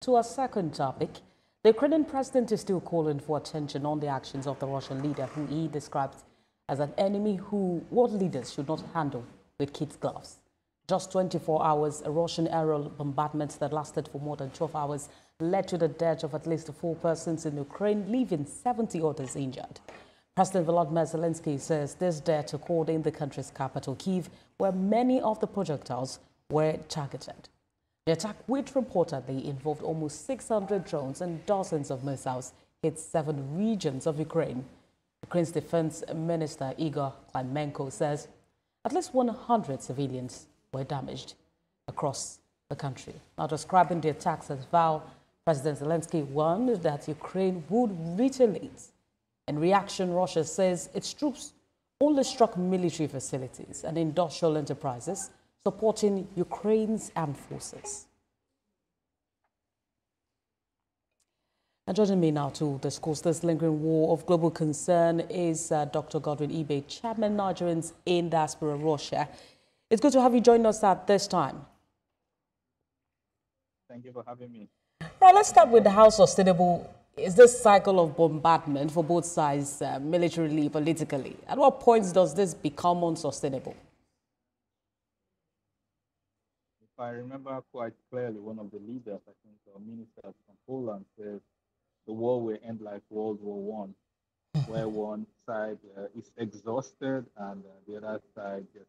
To our second topic, the Ukrainian president is still calling for attention on the actions of the Russian leader, who he describes as an enemy who world leaders should not handle with kid gloves. Just 24 hours, a Russian aerial bombardment that lasted for more than 12 hours led to the death of at least 4 persons in Ukraine, leaving 70 others injured. President Volodymyr Zelensky says this death occurred in the country's capital, Kyiv, where many of the projectiles were targeted. The attack, which reportedly involved almost 600 drones and dozens of missiles, hit 7 regions of Ukraine. Ukraine's defense minister Igor Klimenko says at least 100 civilians were damaged across the country. Now, describing the attacks as vile, President Zelensky warned that Ukraine would retaliate. In reaction, Russia says its troops only struck military facilities and industrial enterprises supporting Ukraine's armed forces. And joining me now to discuss this lingering war of global concern is Dr. Godwin Ibe, Chairman Nigerians in Diaspora Russia. It's good to have you join us at this time. Thank you for having me. Right, let's start with how sustainable is this cycle of bombardment for both sides, militarily, politically? At what points does this become unsustainable? If I remember quite clearly, one of the leaders, I think, or ministers from Poland said the war will end like World War I, where one side is exhausted and the other side just.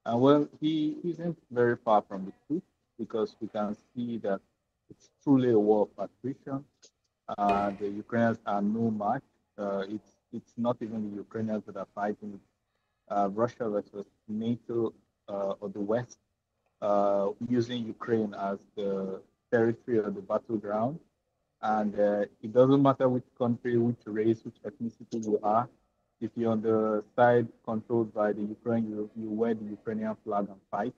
And well, he isn't very far from the truth, because we can see that it's truly a war of attrition. The Ukrainians are no match. It's not even the Ukrainians that are fighting. Russia versus NATO or the West, using Ukraine as the territory or the battleground. And it doesn't matter which country, which race, which ethnicity you are. If you're on the side controlled by the Ukraine, you wear the Ukrainian flag and fight.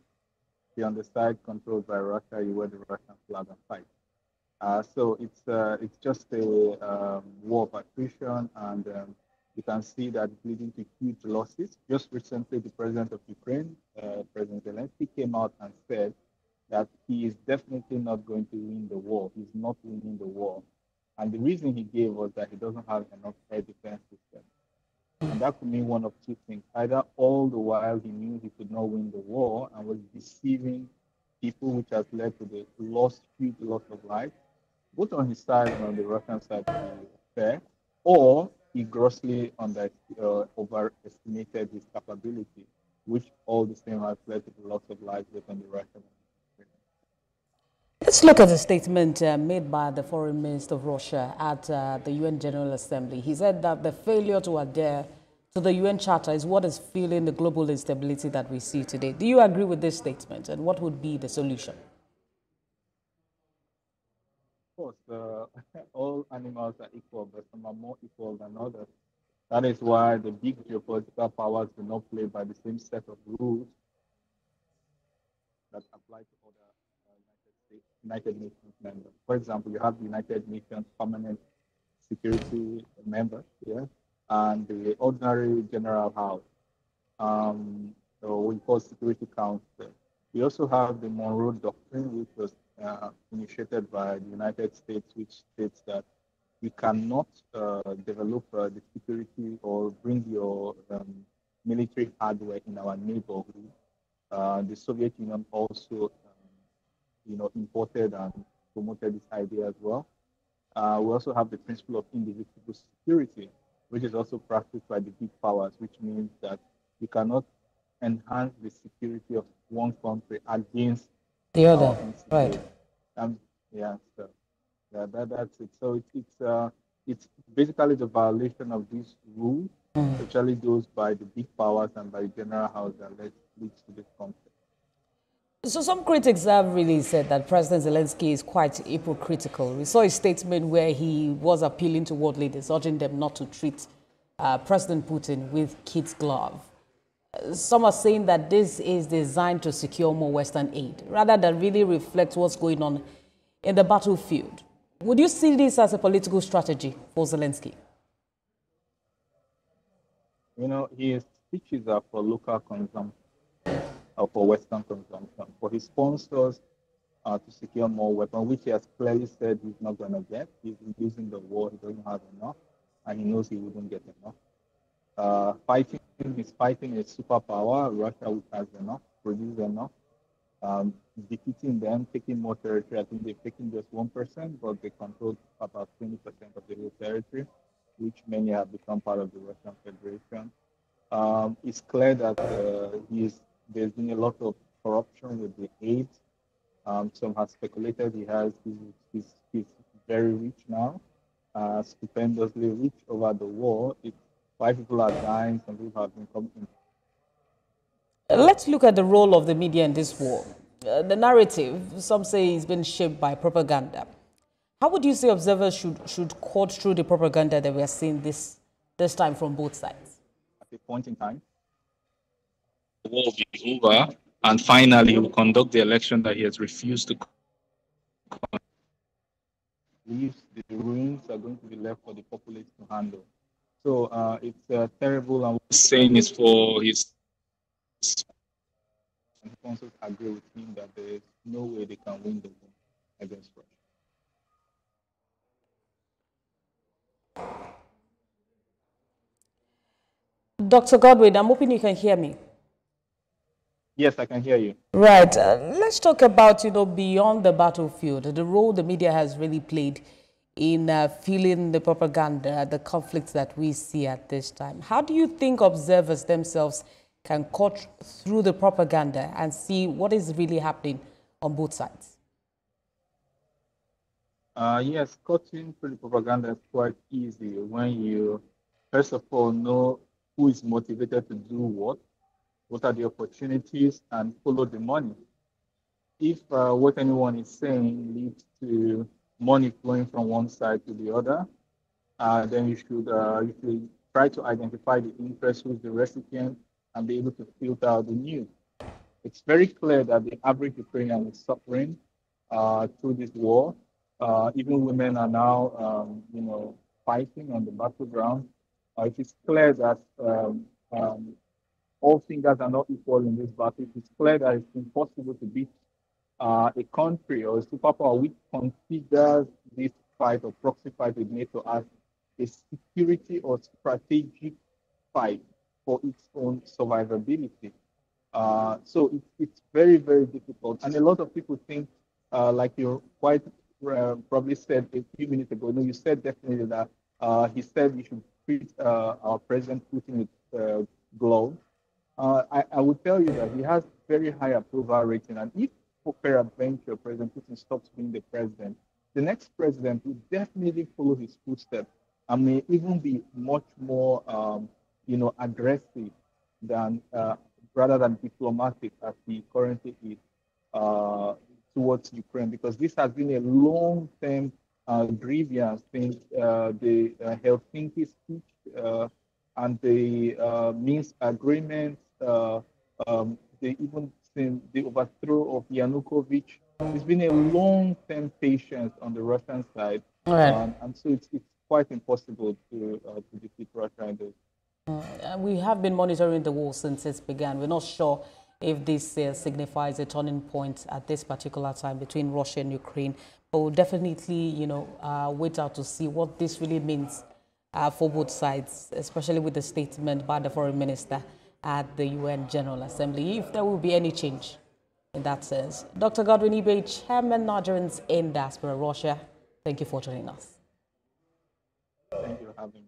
If you're on the side controlled by Russia, you wear the Russian flag and fight. So it's just a war of attrition, and you can see that it's leading to huge losses. Just recently, the president of Ukraine, President Zelensky, came out and said that he is definitely not going to win the war. He's not winning the war. And the reason he gave was that he doesn't have enough air defense system. And that could mean one of two things. Either all the while he knew he could not win the war and was deceiving people, which has led to the huge loss of life, both on his side and on the Russian side, to be fair, or he grossly overestimated his capability, which all the same has led to the loss of life both on the Russian and the Ukrainian. Let's look at the statement made by the Foreign Minister of Russia at the UN General Assembly. He said that the failure to adhere to the UN Charter is what is fueling the global instability that we see today. Do you agree with this statement, and what would be the solution? Of course, all animals are equal, but some are more equal than others. That is why the big geopolitical powers do not play by the same set of rules that apply to other United Nations members. For example, you have the United Nations Permanent Security members, yeah, and the ordinary General House, so we call Security Council. We also have the Monroe Doctrine, which was initiated by the United States, which states that you cannot develop the security or bring your military hardware in our neighborhood. The Soviet Union also imported and promoted this idea as well. We also have the principle of indivisible security, which is also practiced by the big powers, which means that you cannot enhance the security of one country against the other. Right. Yeah, so that's it. So it's basically the violation of these rules, especially those by the big powers and by the General House, that leads to this conflict. So some critics have really said that President Zelensky is quite hypocritical. We saw a statement where he was appealing to world leaders, urging them not to treat President Putin with kid's glove. Some are saying that this is designed to secure more Western aid, rather than really reflect what's going on in the battlefield. Would you see this as a political strategy for Zelensky? His speeches are for local consumption, or for Western consumption. For his sponsors, to secure more weapons, which he has clearly said he's not going to get. He's losing the war. He doesn't have enough, and he knows he wouldn't get enough. He's fighting a superpower, Russia, which has enough, produces enough. Defeating them, taking more territory. I think they've taken just 1%, but they control about 20% of the whole territory, which many have become part of the Russian Federation. It's clear that there's been a lot of corruption with the aid. Some have speculated he's very rich now, stupendously rich over the war. Why people are dying, some people have been coming. Let's look at the role of the media in this war. The narrative, some say, has been shaped by propaganda. How would you say observers should cut through the propaganda that we are seeing this time from both sides? At a point in time, the war will be over, and finally he will conduct the election that he has refused to conduct. The ruins are going to be left for the populace to handle. So it's terrible, and what he's saying is for his sponsors agree with him that there is no way they can win the war against Russia. Dr. Godwin, I'm hoping you can hear me. Yes, I can hear you. Right. Let's talk about, beyond the battlefield, the role the media has really played in fueling the propaganda, the conflicts that we see at this time. How do you think observers themselves can cut through the propaganda and see what is really happening on both sides? Yes, cutting through the propaganda is quite easy when you, first of all, know who is motivated to do what are the opportunities, and follow the money. If what anyone is saying leads to money flowing from one side to the other, then you should try to identify the interest, who's the recipient, and be able to filter out the news. It's very clear that the average Ukrainian is suffering through this war. Even women are now, fighting on the battleground. It is clear that all fingers are not equal in this battle. It is clear that it's impossible to beat a country or a superpower which considers this fight or proxy fight with NATO as a security or strategic fight for its own survivability. So it's very, very difficult. And a lot of people think, like you quite probably said a few minutes ago, no, you said definitely that he said we should treat our President Putin with gloves. I would tell you that he has very high approval rating, and if for peradventure President Putin stops being the president, the next president will definitely follow his footsteps and may even be much more, aggressive than rather than diplomatic as he currently is towards Ukraine, because this has been a long-term grievance since the Helsinki speech and the Minsk agreement. They even since the overthrow of Yanukovych. There's been a long-term patience on the Russian side, Right. and so it's quite impossible to defeat Russia in this. We have been monitoring the war since it began. We're not sure if this signifies a turning point at this particular time between Russia and Ukraine, but we'll definitely, wait out to see what this really means for both sides, especially with the statement by the foreign minister at the UN General Assembly, if there will be any change in that sense. Dr. Godwin Ibe, Chairman Nigerians in Diaspora Russia, thank you for joining us. Thank you for having me.